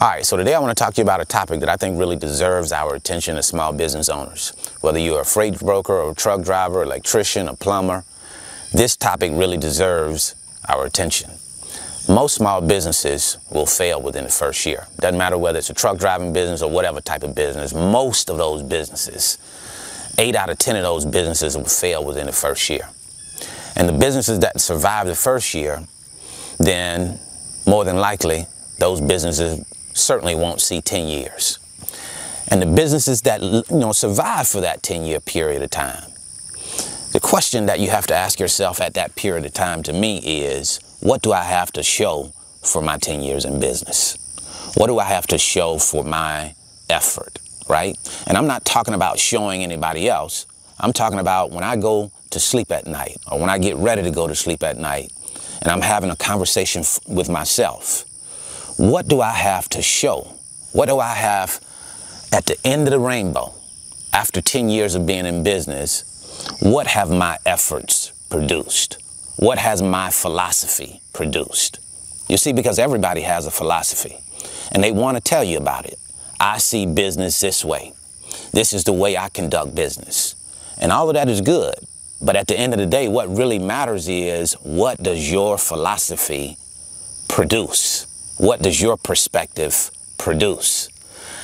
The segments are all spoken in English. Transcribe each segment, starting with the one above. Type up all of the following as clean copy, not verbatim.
All right, so today I want to talk to you about a topic that I think really deserves our attention as small business owners. Whether you're a freight broker or a truck driver, electrician, a plumber, this topic really deserves our attention. Most small businesses will fail within the first year. Doesn't matter whether it's a truck driving business or whatever type of business, most of those businesses, 8 out of 10 of those businesses will fail within the first year. And the businesses that survive the first year, then more than likely, those businesses certainly won't see 10 years. And the businesses that survive for that 10-year period of time, the question that you have to ask yourself at that period of time to me is, what do I have to show for my 10 years in business? What do I have to show for my effort, right? And I'm not talking about showing anybody else. I'm talking about when I go to sleep at night, or when I get ready to go to sleep at night and I'm having a conversation with myself. What do I have to show? What do I have at the end of the rainbow? After 10 years of being in business, what have my efforts produced? What has my philosophy produced? You see, because everybody has a philosophy and they want to tell you about it. I see business this way. This is the way I conduct business. And all of that is good. But at the end of the day, what really matters is, what does your philosophy produce? What does your perspective produce?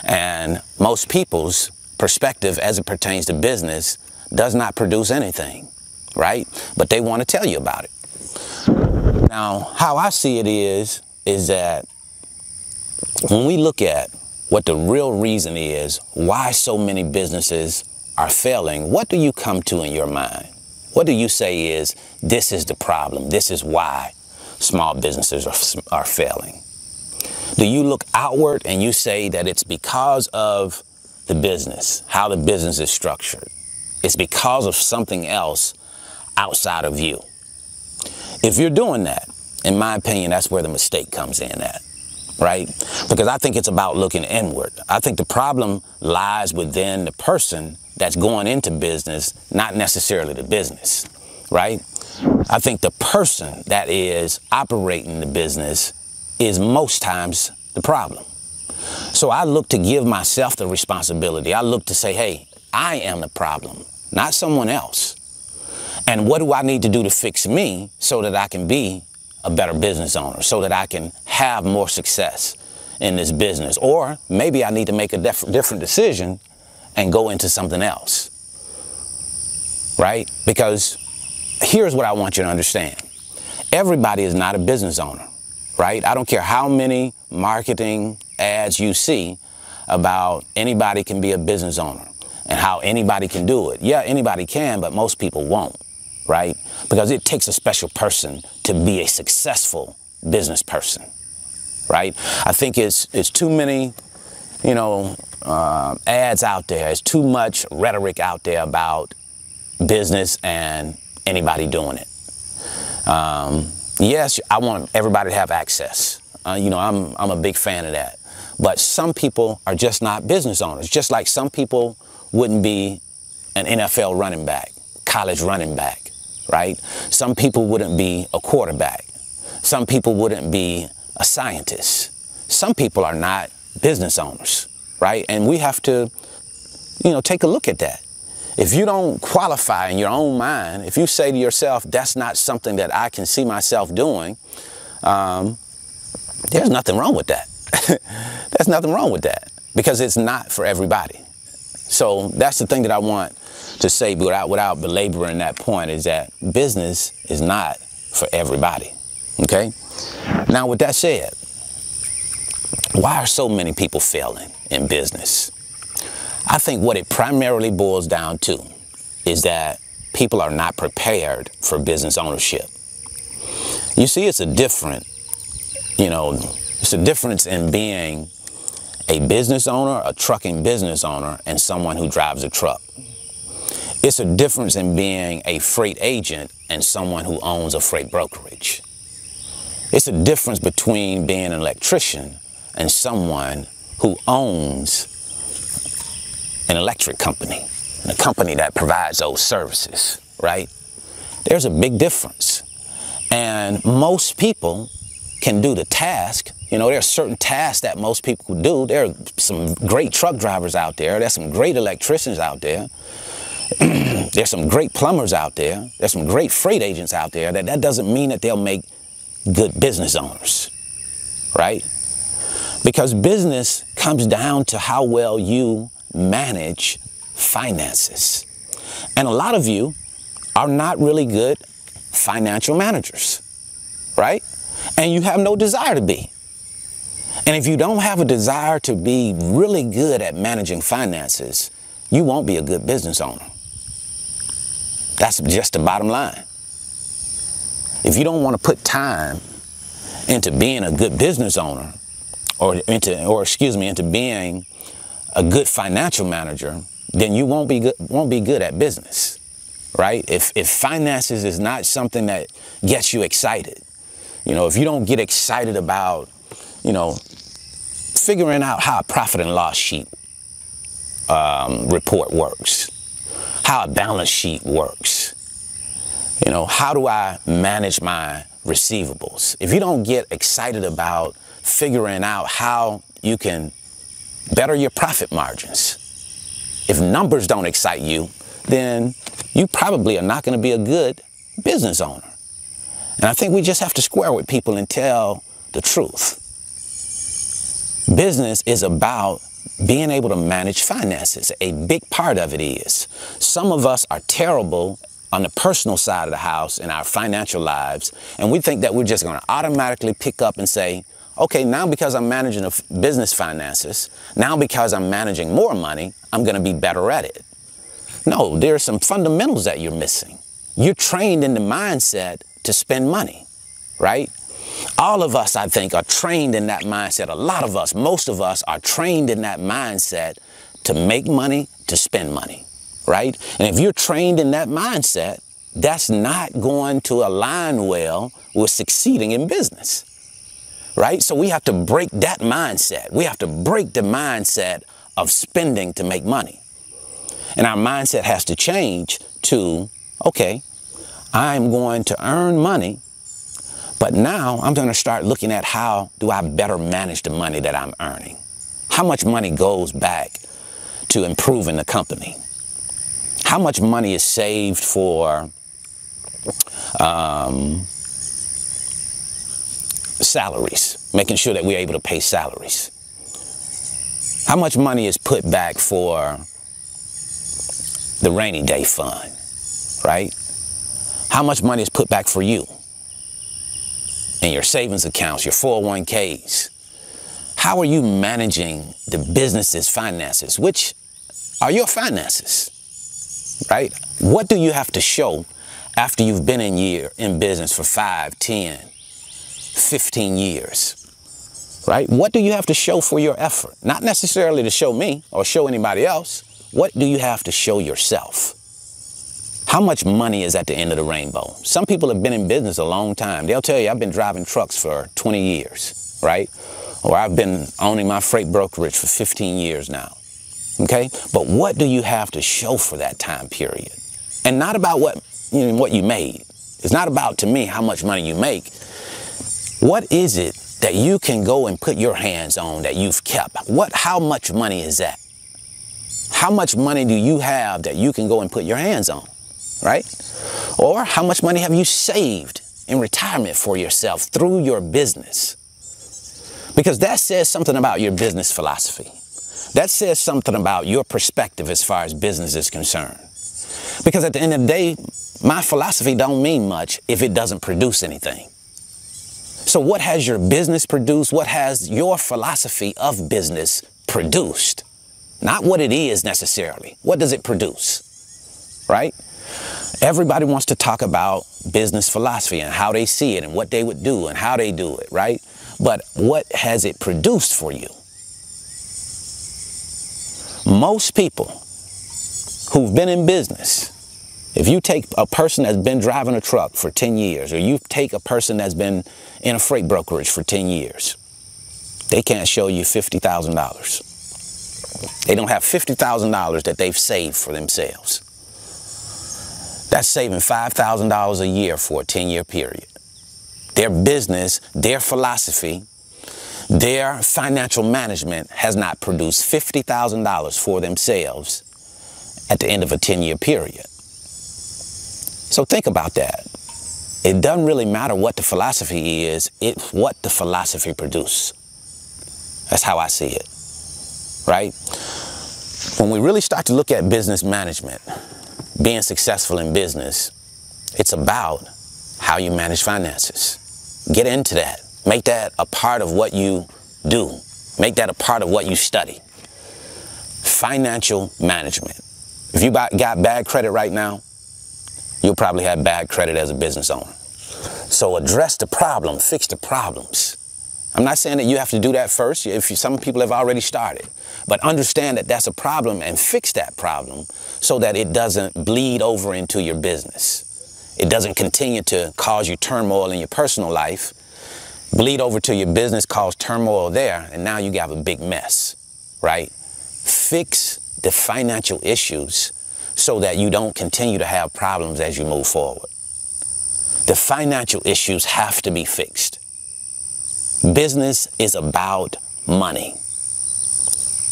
And most people's perspective as it pertains to business does not produce anything, right? But they want to tell you about it. Now, how I see it is that when we look at what the real reason is why so many businesses are failing, what do you come to in your mind? What do you say is, this is the problem, this is why small businesses are failing? Do you look outward and you say that it's because of the business, how the business is structured? It's because of something else outside of you. If you're doing that, in my opinion, that's where the mistake comes in at, right? Because I think it's about looking inward. I think the problem lies within the person that's going into business, not necessarily the business, right? I think the person that is operating the business is most times the problem. So I look to give myself the responsibility. I look to say, hey, I am the problem, not someone else. And what do I need to do to fix me so that I can be a better business owner, so that I can have more success in this business? Or maybe I need to make a different decision and go into something else, right? Because here's what I want you to understand. Everybody is not a business owner. Right? I don't care how many marketing ads you see about anybody can be a business owner and how anybody can do it. Yeah, anybody can, but most people won't, right? Because it takes a special person to be a successful business person, right? I think it's too many, ads out there. It's too much rhetoric out there about business and anybody doing it. Yes, I want everybody to have access. I'm a big fan of that. But some people are just not business owners. Just like some people wouldn't be an NFL running back, college running back, right? Some people wouldn't be a quarterback. Some people wouldn't be a scientist. Some people are not business owners, right? And we have to, take a look at that. If you don't qualify in your own mind, if you say to yourself, that's not something that I can see myself doing, there's nothing wrong with that. There's nothing wrong with that, because it's not for everybody. So that's the thing that I want to say without belaboring that point, is that business is not for everybody, okay? Now, with that said, why are so many people failing in business? I think what it primarily boils down to is that people are not prepared for business ownership. You see, it's a difference in being a business owner, a trucking business owner, and someone who drives a truck. It's a difference in being a freight agent and someone who owns a freight brokerage. It's a difference between being an electrician and someone who owns an electric company, and a company that provides those services, right? There's a big difference. And most people can do the task. You know, there are certain tasks that most people do. There are some great truck drivers out there. There's some great electricians out there. There's some great plumbers out there. There's some great freight agents out there. That doesn't mean that they'll make good business owners, right? Because business comes down to how well you manage finances. And a lot of you are not really good financial managers, right? And you have no desire to be. And if you don't have a desire to be really good at managing finances, you won't be a good business owner. That's just the bottom line. If you don't want to put time into being a good business owner, into being a good financial manager, then you won't be good at business, right? If finances is not something that gets you excited, you know, if you don't get excited about, you know, figuring out how a profit and loss sheet report works, how a balance sheet works, you know, how do I manage my receivables? If you don't get excited about figuring out how you can better your profit margins, if numbers don't excite you, then you probably are not going to be a good business owner. And I think we just have to square with people and tell the truth. Business is about being able to manage finances. A big part of it is. Some of us are terrible on the personal side of the house in our financial lives, and we think that we're just going to automatically pick up and say, okay, now because I'm managing business finances, now because I'm managing more money, I'm going to be better at it. No, there are some fundamentals that you're missing. You're trained in the mindset to spend money, right? All of us, I think, are trained in that mindset. A lot of us, most of us are trained in that mindset to make money, to spend money, right? And if you're trained in that mindset, that's not going to align well with succeeding in business, right? So we have to break that mindset. We have to break the mindset of spending to make money. And our mindset has to change to, okay, I'm going to earn money, but now I'm going to start looking at how do I better manage the money that I'm earning? How much money goes back to improving the company? How much money is saved for salaries, making sure that we're able to pay salaries? How much money is put back for the rainy day fund, right? How much money is put back for you in your savings accounts, your 401ks? How are you managing the business's finances, which are your finances, right? What do you have to show after you've been in business for 5, 10, 15 years, right? What do you have to show for your effort? Not necessarily to show me or show anybody else. What do you have to show yourself? How much money is at the end of the rainbow? Some people have been in business a long time. They'll tell you, I've been driving trucks for 20 years, right? Or I've been owning my freight brokerage for 15 years now, okay? But what do you have to show for that time period? And not about what you made. It's not about, to me, how much money you make. What is it that you can go and put your hands on that you've kept? How much money is that? How much money do you have that you can go and put your hands on, right? Or how much money have you saved in retirement for yourself through your business? Because that says something about your business philosophy. That says something about your perspective as far as business is concerned. Because at the end of the day, my philosophy don't mean much if it doesn't produce anything. So what has your business produced? What has your philosophy of business produced? Not what it is necessarily. What does it produce, right? Everybody wants to talk about business philosophy and how they see it and what they would do and how they do it, right? But what has it produced for you? Most people who've been in business, if you take a person that's been driving a truck for 10 years, or you take a person that's been in a freight brokerage for 10 years, they can't show you $50,000. They don't have $50,000 that they've saved for themselves. That's saving $5,000 a year for a 10-year period. their business, their philosophy, their financial management has not produced $50,000 for themselves at the end of a 10-year period. So think about that. It doesn't really matter what the philosophy is, it's what the philosophy produces. That's how I see it, right? When we really start to look at business management, being successful in business, it's about how you manage finances. Get into that. Make that a part of what you do. Make that a part of what you study. Financial management. If you got bad credit right now, you'll probably have bad credit as a business owner. So address the problem, fix the problems. I'm not saying that you have to do that first. Some people have already started. But understand that that's a problem and fix that problem so that it doesn't bleed over into your business. It doesn't continue to cause you turmoil in your personal life, bleed over to your business, cause turmoil there, and now you have a big mess, right? Fix the financial issues so that you don't continue to have problems as you move forward. The financial issues have to be fixed. Business is about money.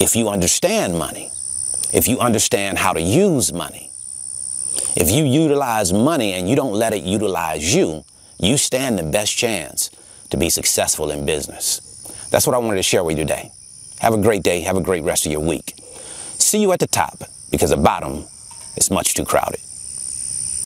If you understand money, if you understand how to use money, if you utilize money and you don't let it utilize you, you stand the best chance to be successful in business. That's what I wanted to share with you today. Have a great day. Have a great rest of your week. See you at the top, because the bottom is much too crowded.